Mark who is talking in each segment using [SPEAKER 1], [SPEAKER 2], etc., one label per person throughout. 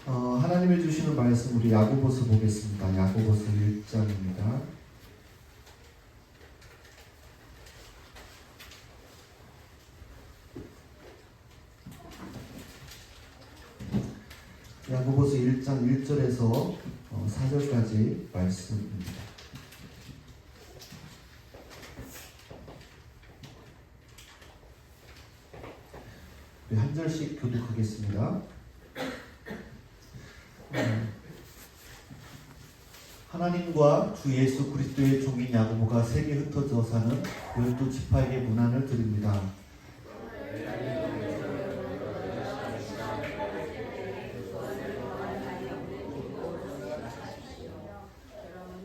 [SPEAKER 1] 하나님이 주시는 말씀 우리 야고보서 보겠습니다. 야고보서 1장입니다. 야고보서 1장 1절에서 4절까지 말씀입니다. 우리 한 절씩 교독하겠습니다. 하나님과 주 예수 그리스도의 종인 야고보가 세계에 흩어져 사는 12지파에게 문안을 드립니다.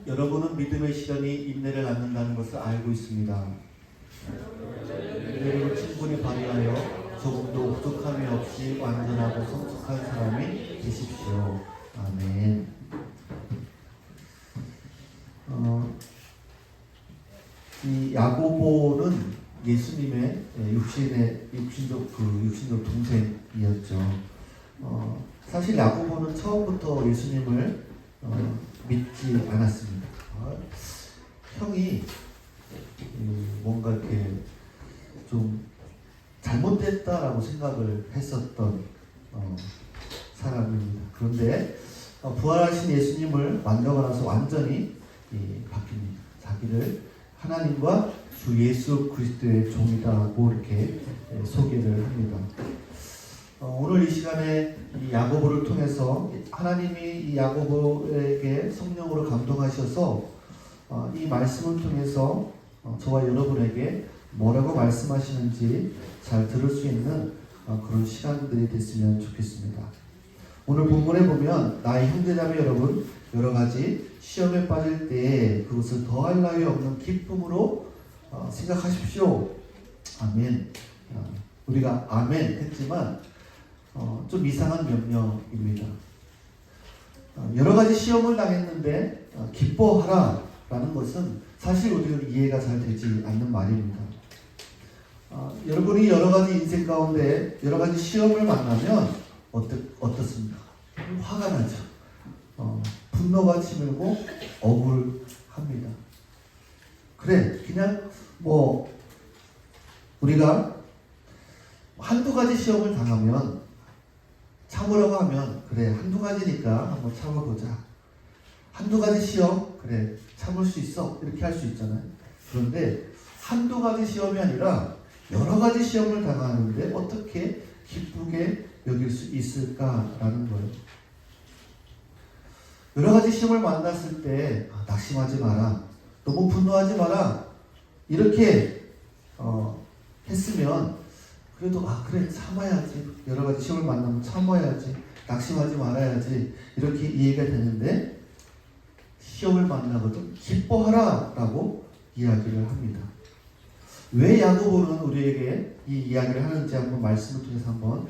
[SPEAKER 1] 여러분은 믿음의 시련이 인내를 낳는다는 것을 알고 있습니다. 인내를 충분히 발휘하여 조금도 부족함이 없이 완전하고 성숙한 사람이 되십시오. 아멘. 이 야고보는 예수님의 육신적 동생이었죠. 사실 야고보는 처음부터 예수님을 믿지 않았습니다. 형이 뭔가 이렇게 좀 잘못됐다라고 생각을 했었던 사람입니다. 그런데 부활하신 예수님을 만나고 나서 완전히 바뀝니다. 자기를 하나님과 주 예수 그리스도의 종이라고 이렇게 소개를 합니다. 오늘 이 시간에 이 야고보를 통해서 하나님이 이 야고보에게 성령으로 감동하셔서 이 말씀을 통해서 저와 여러분에게 뭐라고 말씀하시는지 잘 들을 수 있는 그런 시간들이 됐으면 좋겠습니다. 오늘 본문에 보면 나의 형제자매 여러분, 여러 가지 시험에 빠질 때 그것을 더할 나위 없는 기쁨으로 생각하십시오. 아멘. 우리가 아멘 했지만 좀 이상한 명령입니다. 여러 가지 시험을 당했는데 기뻐하라 라는 것은 사실 우리는 이해가 잘 되지 않는 말입니다. 여러분이 여러 가지 인생 가운데 여러 가지 시험을 만나면 어떻습니까? 화가 나죠. 분노가 치밀고 억울합니다. 그래, 그냥 우리가 한두 가지 시험을 당하면 참으라고 하면 그래, 한두 가지니까 한번 참아보자. 한두 가지 시험, 그래, 참을 수 있어. 이렇게 할 수 있잖아요. 그런데 한두 가지 시험이 아니라 여러 가지 시험을 당하는데 어떻게 기쁘게 여길 수 있을까라는 거예요. 여러 가지 시험을 만났을 때 낙심하지 마라. 너무 분노하지 마라. 이렇게 했으면 그래도 그래, 참아야지. 여러 가지 시험을 만나면 참아야지. 낙심하지 말아야지. 이렇게 이해가 되는데 시험을 만나거든 기뻐하라 라고 이야기를 합니다. 왜 야고보는 우리에게 이 이야기를 하는지 한번 말씀을 통해서 한번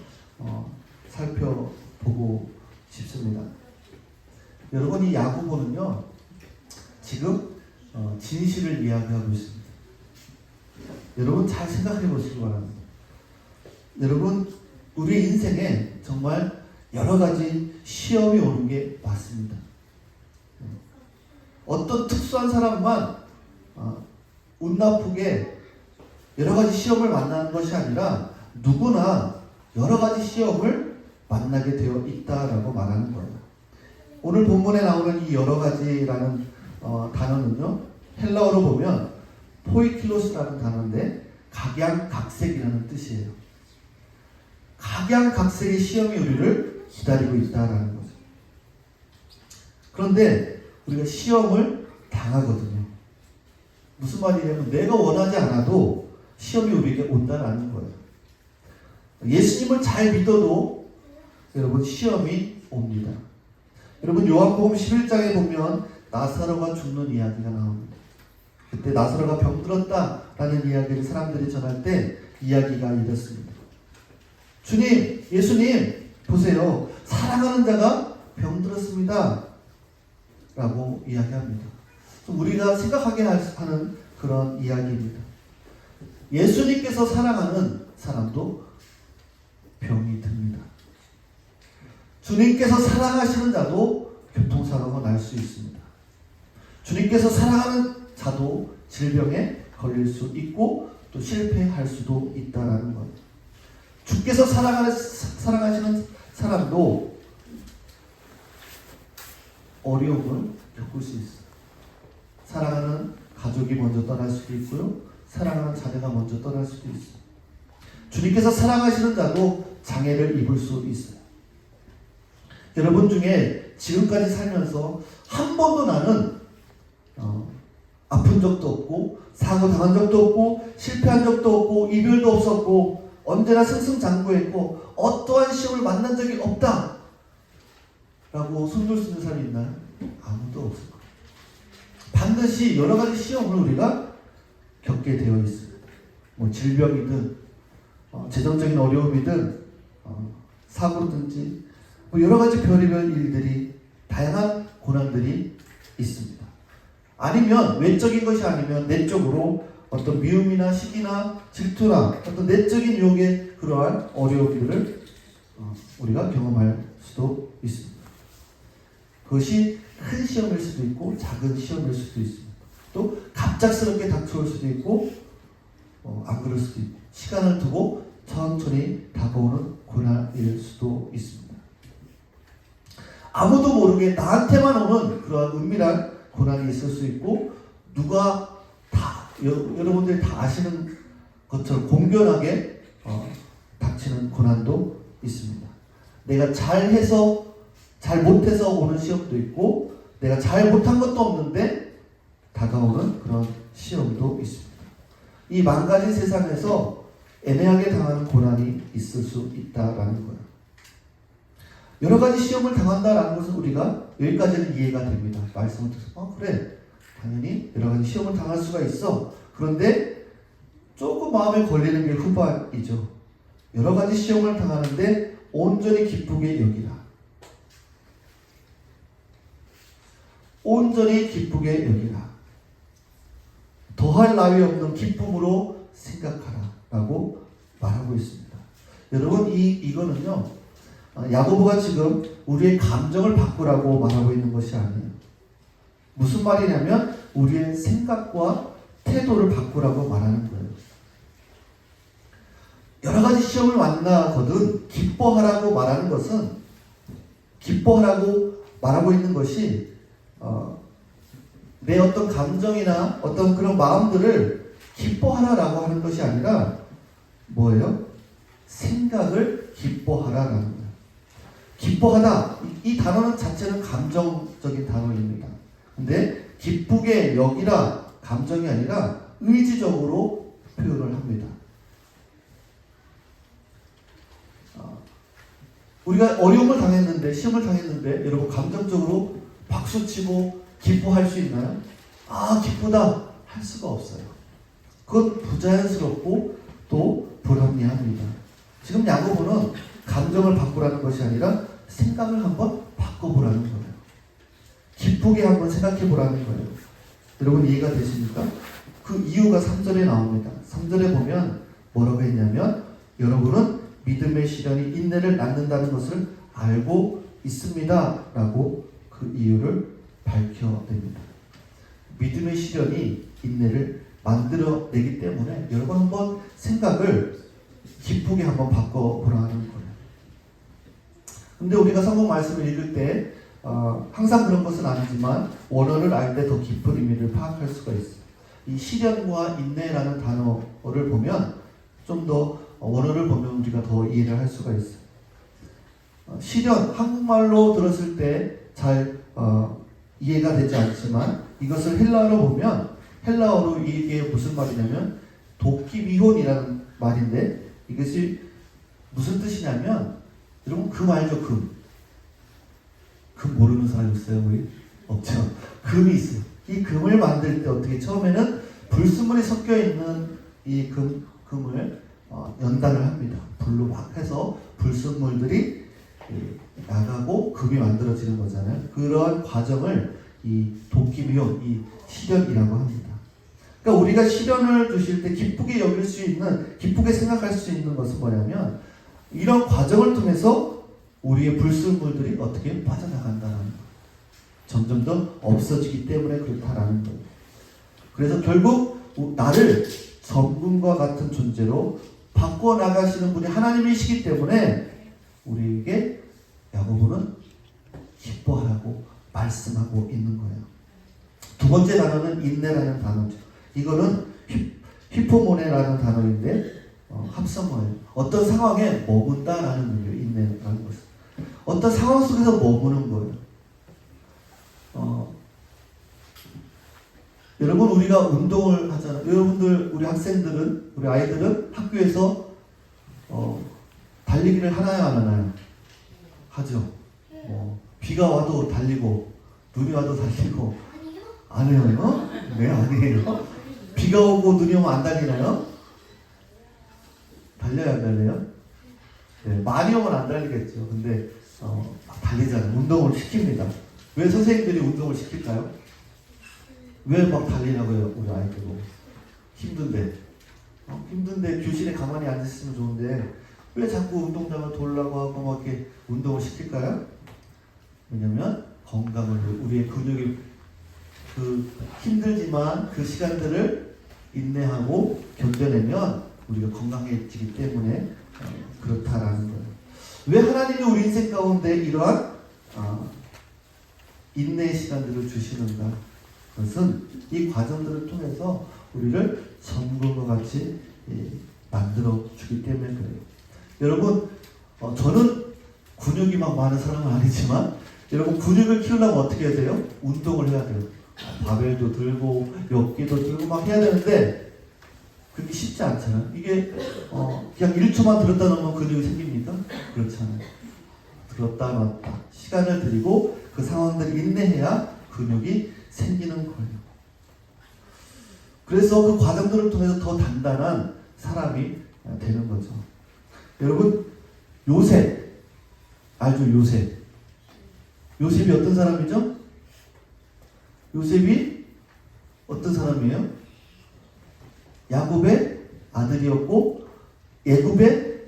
[SPEAKER 1] 살펴보고 싶습니다. 여러분, 이 야고보는요 지금 진실을 이야기하고 있습니다. 여러분 잘 생각해 보시기 바랍니다. 여러분, 우리 인생에 정말 여러 가지 시험이 오는 게 맞습니다. 어떤 특수한 사람만 운 나쁘게 여러 가지 시험을 만나는 것이 아니라 누구나 여러 가지 시험을 만나게 되어 있다라고 말하는 거예요. 오늘 본문에 나오는 이 여러 가지라는 단어는요, 헬라어로 보면 포이킬로스라는 단어인데 각양각색이라는 뜻이에요. 각양각색의 시험이 우리를 기다리고 있다라는 거죠. 그런데 우리가 시험을 당하거든요. 무슨 말이냐면 내가 원하지 않아도 시험이 우리에게 온다라는 거예요. 예수님을 잘 믿어도 여러분 시험이 옵니다. 여러분, 요한복음 11장에 보면 나사로가 죽는 이야기가 나옵니다. 그때 나사로가 병들었다라는 이야기를 사람들이 전할 때 이야기가 이렇습니다. 주님, 예수님, 보세요. 사랑하는 자가 병들었습니다. 라고 이야기합니다. 좀 우리가 생각하게 하는 그런 이야기입니다. 예수님께서 사랑하는 사람도 병이 듭니다. 주님께서 사랑하시는 자도 교통사고가 날 수 있습니다. 주님께서 사랑하는 자도 질병에 걸릴 수 있고 또 실패할 수도 있다는 것. 주께서 사랑하시는 사람도 어려움을 겪을 수 있어요. 사랑하는 가족이 먼저 떠날 수도 있고요. 사랑하는 자녀가 먼저 떠날 수도 있어요. 주님께서 사랑하시는 자도 장애를 입을 수 있어요. 여러분 중에 지금까지 살면서 한 번도 나는 아픈 적도 없고 사고 당한 적도 없고 실패한 적도 없고 이별도 없었고 언제나 승승장구했고 어떠한 시험을 만난 적이 없다 라고 손들 수 있는 사람이 있나요? 아무도 없을 거예요. 반드시 여러 가지 시험을 우리가 겪게 되어 있습니다. 뭐 질병이든 재정적인 어려움이든 사고든지 뭐 여러 가지 별의별 일들이 다양한 고난들이 있습니다. 아니면 외적인 것이 아니면 내적으로 어떤 미움이나 시기나 질투나 어떤 내적인 유혹의 그러한 어려움들을 우리가 경험할 수도 있습니다. 그것이 큰 시험일 수도 있고 작은 시험일 수도 있습니다. 또 갑작스럽게 닥쳐올 수도 있고 안 그럴 수도 있고 시간을 두고 천천히 다가오는 고난일 수도 있습니다. 아무도 모르게 나한테만 오는 그러한 은밀한 고난이 있을 수 있고 누가 다 여러분들이 다 아시는 것처럼 공견하게 닥치는 고난도 있습니다. 내가 잘해서 잘 못해서 오는 시험도 있고 내가 잘 못한 것도 없는데 다가오는 그런 시험도 있습니다. 이 망가진 세상에서 애매하게 당하는 고난이 있을 수 있다라는 거예요. 여러 가지 시험을 당한다라는 것은 우리가 여기까지는 이해가 됩니다. 말씀을 듣고 그래 당연히 여러 가지 시험을 당할 수가 있어. 그런데 조금 마음에 걸리는 게 후반이죠. 여러 가지 시험을 당하는데 온전히 기쁘게 여기라. 온전히 기쁘게 여기라. 더할 나위 없는 기쁨으로 생각하라 라고 말하고 있습니다. 여러분 이거는요 야고보가 지금 우리의 감정을 바꾸라고 말하고 있는 것이 아니에요. 무슨 말이냐면 우리의 생각과 태도를 바꾸라고 말하는 거예요. 여러 가지 시험을 만나거든 기뻐하라고 말하는 것은 기뻐하라고 말하고 있는 것이 내 어떤 감정이나 어떤 그런 마음들을 기뻐하라라고 하는 것이 아니라 뭐예요? 생각을 기뻐하라라는 거예요. 기뻐하다 이 단어는 자체는 감정적인 단어입니다. 근데 기쁘게 여기라 감정이 아니라 의지적으로 표현을 합니다. 우리가 어려움을 당했는데 시험을 당했는데 여러분 감정적으로 박수치고 기뻐할 수 있나요? 아 기쁘다 할 수가 없어요. 그건 부자연스럽고 또 불합리합니다. 지금 야고보는 감정을 바꾸라는 것이 아니라 생각을 한번 바꿔보라는 거예요. 기쁘게 한번 생각해보라는 거예요. 여러분 이해가 되십니까? 그 이유가 3절에 나옵니다. 3절에 보면 뭐라고 했냐면 여러분은 믿음의 시련이 인내를 낳는다는 것을 알고 있습니다 라고 그 이유를 밝혀냅니다. 믿음의 시련이 인내를 만들어내기 때문에 여러분 한번 생각을 기쁘게 한번 바꿔보라는 거예요. 근데 우리가 성경 말씀을 읽을 때 항상 그런 것은 아니지만 원어를 알 때 더 깊은 의미를 파악할 수가 있어요. 이 시련과 인내라는 단어를 보면 좀 더 원어를 보면 우리가 더 이해를 할 수가 있어요. 시련, 한국말로 들었을 때 잘 이해가 되지 않지만 이것을 헬라어로 보면 헬라어로 이게 무슨 말이냐면 도끼미혼이라는 말인데 이것이 무슨 뜻이냐면 여러분 금 알죠? 금 모르는 사람 있어요? 우리? 없죠? 금이 있어요. 이 금을 만들 때 어떻게 처음에는 불순물이 섞여 있는 이 금을 연단을 합니다. 불로 막 해서 불순물들이 나가고 금이 만들어지는 거잖아요. 그런 과정을 이 도끼미혼, 이 시련이라고 합니다. 그러니까 우리가 시련을 주실 때 기쁘게 여길 수 있는, 기쁘게 생각할 수 있는 것은 뭐냐면 이런 과정을 통해서 우리의 불순물들이 어떻게 빠져나간다는 거예요. 점점 더 없어지기 때문에 그렇다라는 거예요. 그래서 결국 나를 성금과 같은 존재로 바꿔나가시는 분이 하나님이시기 때문에 우리에게 야고보는 기뻐하라고 말씀하고 있는 거예요. 두 번째 단어는 인내라는 단어죠. 이거는 히포모네라는 단어인데 합성어예요. 어떤 상황에 머문다라는 의미예요. 인내라는 것은 어떤 상황 속에서 머무는 거예요. 여러분 우리가 운동을 하잖아요. 여러분들 우리 학생들은 우리 아이들은 학교에서 달리기를 하나요 안 하나요? 하죠. 비가 와도 달리고 눈이 와도 달리고 안 해요? 네 아니에요. 비가 오고 눈이 오면 안 달리나요? 달려야 안 달려요? 네, 많이 오면 안 달리겠죠. 근데 달리잖아요. 운동을 시킵니다. 왜 선생님들이 운동을 시킬까요? 왜 막 달리냐고요, 우리 아이들고. 힘든데. 힘든데 교실에 가만히 앉아있으면 좋은데 왜 자꾸 운동장을 돌라고 하고 막 이렇게 운동을 시킬까요? 왜냐면 건강을, 우리의 근육이 힘들지만 그 시간들을 인내하고 견뎌내면 우리가 건강해지기 때문에 그렇다라는 거예요. 왜 하나님이 우리 인생 가운데 이러한 인내의 시간들을 주시는가? 그것은 이 과정들을 통해서 우리를 성금과 같이 만들어 주기 때문에 그래요. 여러분, 저는 근육이 막 많은 사람은 아니지만 여러분 근육을 키우려면 어떻게 해야 돼요? 운동을 해야 돼요. 바벨도 들고 엽기도 들고 막 해야 되는데 그렇게 쉽지 않잖아요. 이게 그냥 1초만 들었다 놓으면 근육이 생깁니까? 그렇지 않아요. 들었다 놨다 시간을 들이고 그 상황들을 인내해야 근육이 생기는 거예요. 그래서 그 과정들을 통해서 더 단단한 사람이 되는 거죠. 여러분 요셉 알죠? 요셉이 어떤 사람이죠? 요셉이 어떤 사람이에요? 야곱의 아들이었고 애굽의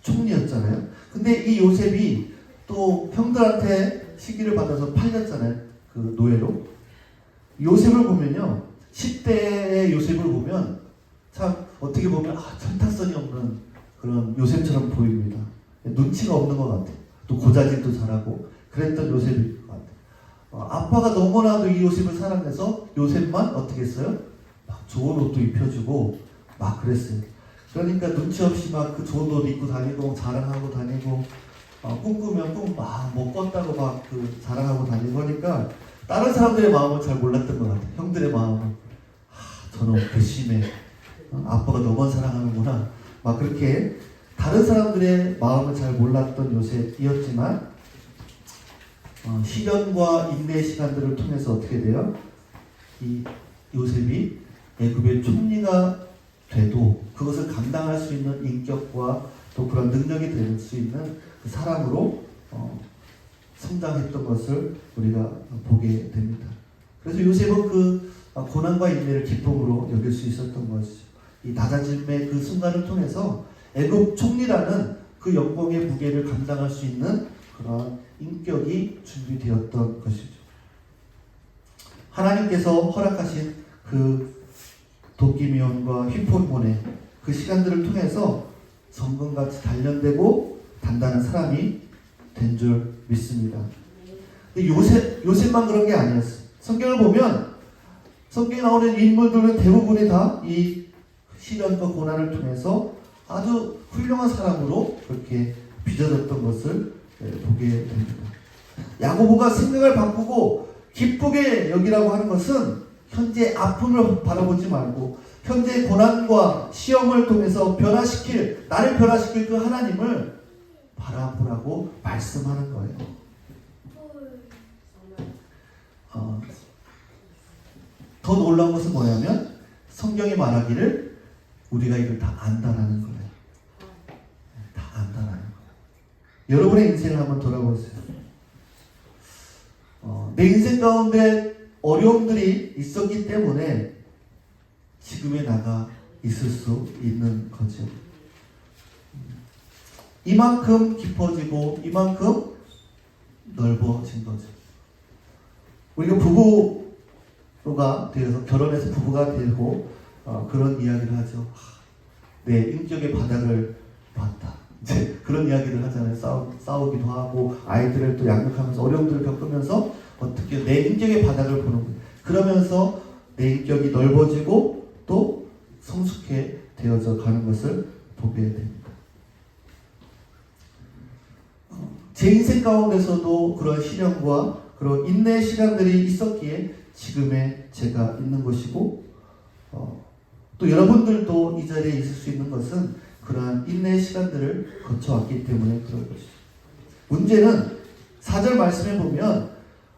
[SPEAKER 1] 총리였잖아요. 근데 이 요셉이 또 형들한테 시기를 받아서 팔렸잖아요. 그 노예로. 요셉을 보면요. 10대의 요셉을 보면 참 어떻게 보면 천타성이 없는 그런 요셉처럼 보입니다. 눈치가 없는 것 같아요. 또 고자질도 잘하고 그랬던 요셉일 것 같아요. 아빠가 너무나도 이 요셉을 사랑해서 요셉만 어떻게 했어요? 막 좋은 옷도 입혀주고 막 그랬어요. 그러니까 눈치 없이 막 그 좋은 옷 입고 다니고 자랑하고 다니고 꿈꾸면 꿈 막 못 꿨다고 막 그 자랑하고 다니고 하니까 다른 사람들의 마음을 잘 몰랐던 것 같아요. 형들의 마음을. 저놈 괘씸해. 아빠가 너만 사랑하는구나. 막 그렇게 다른 사람들의 마음을 잘 몰랐던 요셉이었지만 시련과 인내의 시간들을 통해서 어떻게 돼요? 이 요셉이 애굽의 총리가 돼도 그것을 감당할 수 있는 인격과 또 그런 능력이 될 수 있는 그 사람으로 성장했던 것을 우리가 보게 됩니다. 그래서 요셉은 그 고난과 인내를 기쁨으로 여길 수 있었던 것이죠. 이 낮아짐의 그 순간을 통해서 애굽 총리라는 그 영광의 무게를 감당할 수 있는 그런 인격이 준비되었던 것이죠. 하나님께서 허락하신 그 도끼미온과 히포몬의 그 시간들을 통해서 성금같이 단련되고 단단한 사람이 된 줄 믿습니다. 근데 요셉만 그런 게 아니었어요. 성경을 보면 성경에 나오는 인물들은 대부분이 다 이 시련과 고난을 통해서 아주 훌륭한 사람으로 그렇게 빚어졌던 것을 보게 됩니다. 야고보가 생각을 바꾸고 기쁘게 여기라고 하는 것은 현재 아픔을 바라보지 말고 현재 고난과 시험을 통해서 나를 변화시킬 그 하나님을 바라보라고 말씀하는 거예요. 더 놀라운 것은 뭐냐면 성경이 말하기를 우리가 이걸 다 안다라는 거예요. 다 안다라는 거예요. 여러분의 인생을 한번 돌아보세요. 내 인생 가운데 어려움들이 있었기 때문에 지금의 나가 있을 수 있는 거죠. 이만큼 깊어지고 이만큼 넓어진 거죠. 우리가 부부가 되어서 결혼해서 부부가 되고 그런 이야기를 하죠. 내 인격의 바닥을 봤다. 이제 그런 이야기를 하잖아요. 싸우기도 하고 아이들을 또 양육하면서 어려움들을 겪으면서 어떻게 내 인격의 바닥을 보는 거예요. 그러면서 내 인격이 넓어지고 또 성숙해 되어져 가는 것을 보게 됩니다. 제 인생 가운데서도 그런 시련과 그런 인내의 시간들이 있었기에 지금의 제가 있는 것이고 또 여러분들도 이 자리에 있을 수 있는 것은 그러한 인내의 시간들을 거쳐왔기 때문에 그런 것이죠. 문제는 4절 말씀에 보면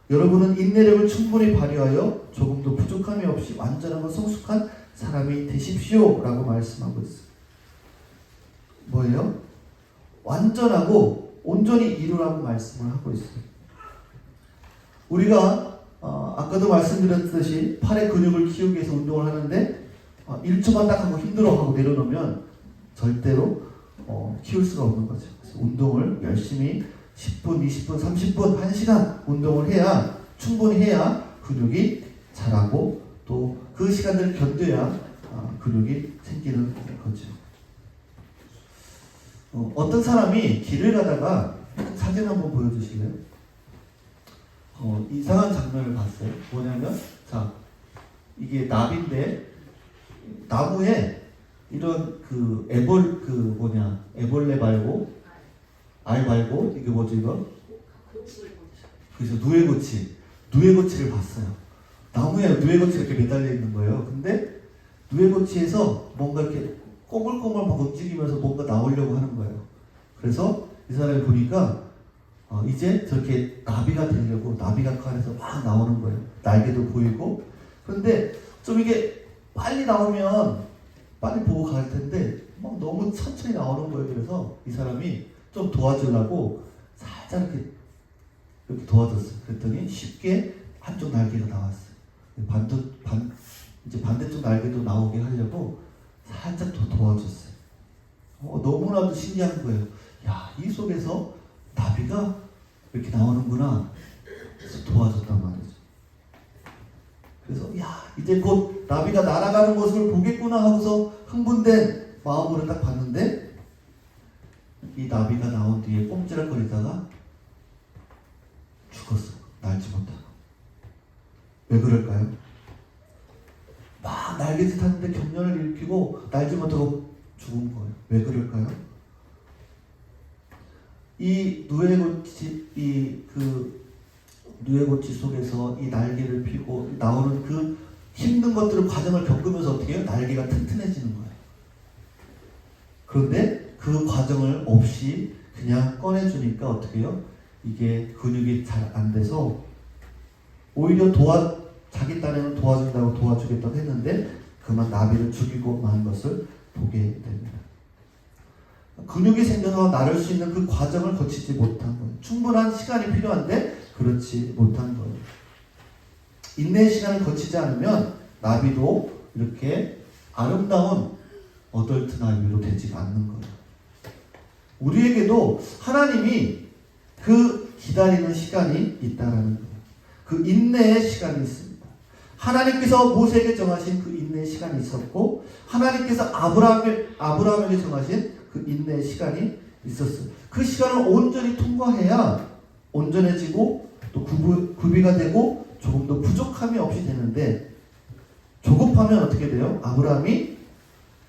[SPEAKER 1] 여러분은 인내력을 충분히 발휘하여 조금도 부족함이 없이 완전하고 성숙한 사람이 되십시오 라고 말씀하고 있어요. 뭐예요? 완전하고 온전히 이루라고 말씀을 하고 있어요. 우리가 아까도 말씀드렸듯이 팔의 근육을 키우기 위해서 운동을 하는데 1초만 딱 하고 힘들어하고 내려놓으면 절대로 키울 수가 없는 거죠. 그래서 운동을 열심히 10분, 20분, 30분, 1시간 운동을 해야 충분히 해야 근육이 자라고 또 그 시간들을 견뎌야 근육이 생기는 거죠. 어떤 사람이 길을 가다가 사진 한번 보여주실래요? 이상한 장면을 봤어요. 뭐냐면 자 이게 나비인데 나무에 이런 애벌레 말고 알 말고 이게 뭐지 이거? 그래서 누에고치를 봤어요. 나무에 누에고치가 이렇게 매달려 있는 거예요. 근데 누에고치에서 뭔가 이렇게 꼬물꼬물 막 움직이면서 뭔가 나오려고 하는 거예요. 그래서 이 사람이 보니까 이제 저렇게 나비가 되려고 나비가 그 안에서 막 나오는 거예요. 날개도 보이고. 그런데 좀 이게 빨리 나오면 빨리 보고 갈 텐데 막 너무 천천히 나오는 거예요. 그래서 이 사람이 좀 도와주려고 살짝 이렇게 도와줬어요. 그랬더니 쉽게 한쪽 날개가 나왔어요. 이제 반대쪽 날개도 나오게 하려고 살짝 더 도와줬어요. 너무나도 신기한 거예요. 야, 이 속에서 나비가 이렇게 나오는구나. 그래서 도와줬단 말이죠. 그래서 야, 이제 곧 나비가 날아가는 모습을 보겠구나 하고서 흥분된 마음으로 딱 봤는데 이 나비가 나온 뒤에 꼼지락거리다가 죽었어. 날지 못하고. 왜 그럴까요? 막 날개짓 하는데 경련을 일으키고 날지 못하고 죽은 거예요. 왜 그럴까요? 이 누에고치 속에서 이 날개를 펴고 나오는 그 힘든 것들을 과정을 겪으면서 어떻게 해요? 날개가 튼튼해지는 거예요. 그런데 그 과정을 없이 그냥 꺼내주니까 어떻게 해요? 이게 근육이 잘 안 돼서 오히려 자기 딴에는 도와준다고 도와주겠다고 했는데 그만 나비를 죽이고 만 것을 보게 됩니다. 근육이 생겨서 나를 수 있는 그 과정을 거치지 못한 거예요. 충분한 시간이 필요한데 그렇지 못한 거예요. 인내의 시간을 거치지 않으면 나비도 이렇게 아름다운 어덜트 나비로 되지 않는 거예요. 우리에게도 하나님이 그 기다리는 시간이 있다라는 거예요. 그 인내의 시간이 있습니다. 하나님께서 모세에게 정하신 그 인내의 시간이 있었고 하나님께서 아브라함에게 정하신 그 인내의 시간이 있었어요. 그 시간을 온전히 통과해야 온전해지고 또 구비가 되고 조금 더 부족함이 없이 되는데 조급하면 어떻게 돼요? 아브라함이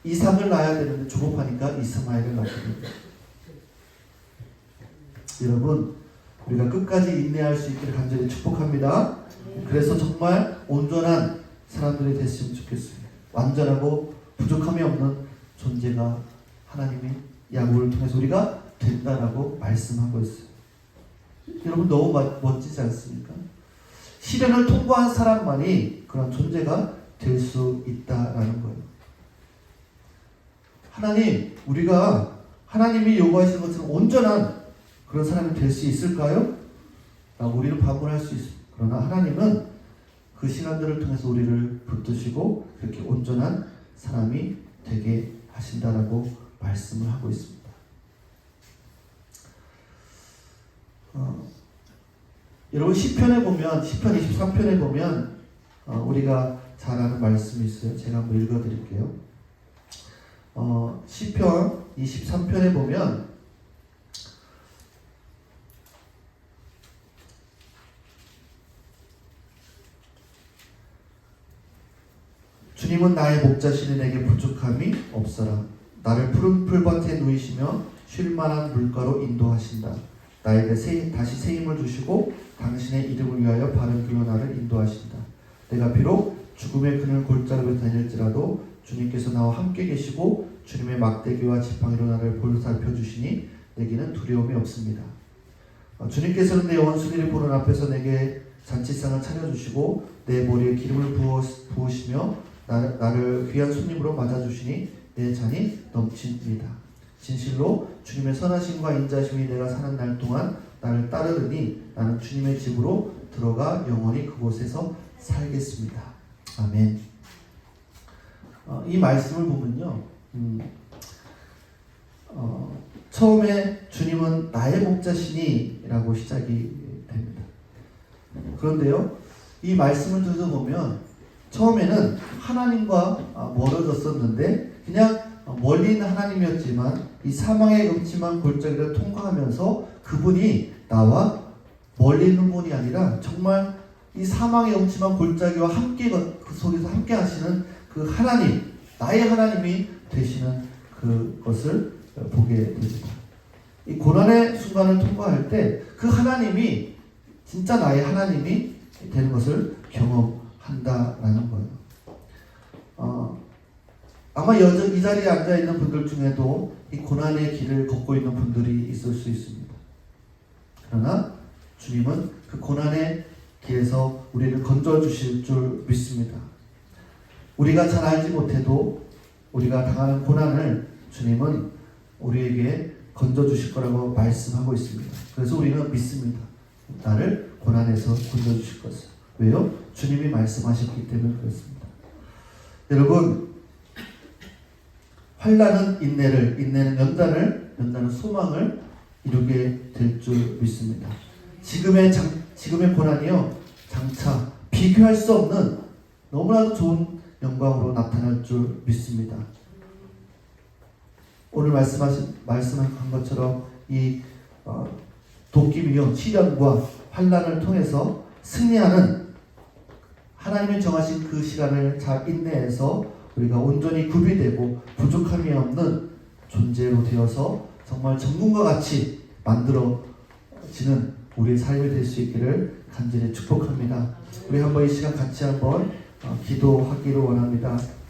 [SPEAKER 1] 이삭을 낳아야 되는데 조급하니까 이스마엘을 낳게 됩니다. 여러분 우리가 끝까지 인내할 수 있기를 간절히 축복합니다. 그래서 정말 온전한 사람들이 됐으면 좋겠습니다. 완전하고 부족함이 없는 존재가 하나님의 야곱을 통해서 우리가 된다라고 말씀하고 있어요. 여러분 너무 멋지지 않습니까? 시련을 통과한 사람만이 그런 존재가 될 수 있다라는 거예요. 우리가 하나님이 요구하시는 것처럼 온전한 그런 사람이 될 수 있을까요? 라고 우리는 반문할 수 있습니다. 그러나 하나님은 그 시간들을 통해서 우리를 붙드시고 그렇게 온전한 사람이 되게 하신다라고 말씀을 하고 있습니다. 여러분 시편에 보면 시편 23편에 보면 우리가 잘 아는 말씀이 있어요. 제가 한번 읽어드릴게요. 시편 23편에 보면 주님은 나의 목자시니 내게 부족함이 없어라. 나를 푸른 풀밭에 누이시며 쉴만한 물가로 인도하신다. 나에게 다시 새 힘을 주시고 당신의 이름을 위하여 바른 길로 나를 인도하신다. 내가 비록 죽음의 그늘 골짜기로 다닐지라도 주님께서 나와 함께 계시고 주님의 막대기와 지팡이로 나를 보살펴 주시니 내게는 두려움이 없습니다. 주님께서는 내 원수들이 보는 앞에서 내게 잔치상을 차려주시고 내 머리에 기름을 부으시며 나를 귀한 손님으로 맞아주시니 내 잔이 넘칩니다. 진실로 주님의 선하심과 인자심이 내가 사는 날 동안 나를 따르니 나는 주님의 집으로 들어가 영원히 그곳에서 살겠습니다. 아멘. 이 말씀을 보면요, 처음에 주님은 나의 목자시니 라고 시작이 됩니다. 그런데요, 이 말씀을 들어보면 처음에는 하나님과 멀어졌었는데 그냥 멀리 있는 하나님이었지만 이 사망의 음침한 골짜기를 통과하면서 그분이 나와 멀리 있는 분이 아니라 정말 이 사망의 음침한 골짜기와 함께 그 속에서 함께 하시는 그 하나님, 나의 하나님이 되시는 그것을 보게 됩니다. 이 고난의 순간을 통과할 때 그 하나님이 진짜 나의 하나님이 되는 것을 경험한다라는 거예요. 아마 이 자리에 앉아있는 분들 중에도 이 고난의 길을 걷고 있는 분들이 있을 수 있습니다. 그러나 주님은 그 고난의 길에서 우리를 건져주실 줄 믿습니다. 우리가 잘 알지 못해도 우리가 당하는 고난을 주님은 우리에게 건져주실 거라고 말씀하고 있습니다. 그래서 우리는 믿습니다. 나를 고난에서 건져주실 것을. 왜요? 주님이 말씀하셨기 때문에 그렇습니다. 여러분, 환난은 인내는 연단은 소망을 이루게 될 줄 믿습니다. 지금의 고난이요, 장차 비교할 수 없는 너무나도 좋은 영광으로 나타날 줄 믿습니다. 오늘 말씀한 것처럼 이 도끼미용 시련과 환난을 통해서 승리하는 하나님이 정하신 그 시간을 잘 인내해서 우리가 온전히 구비되고 부족함이 없는 존재로 되어서 정말 전문가 같이 만들어지는 우리의 삶이 될 수 있기를 간절히 축복합니다. 우리 한번 이 시간 같이 한번 기도하기를 원합니다.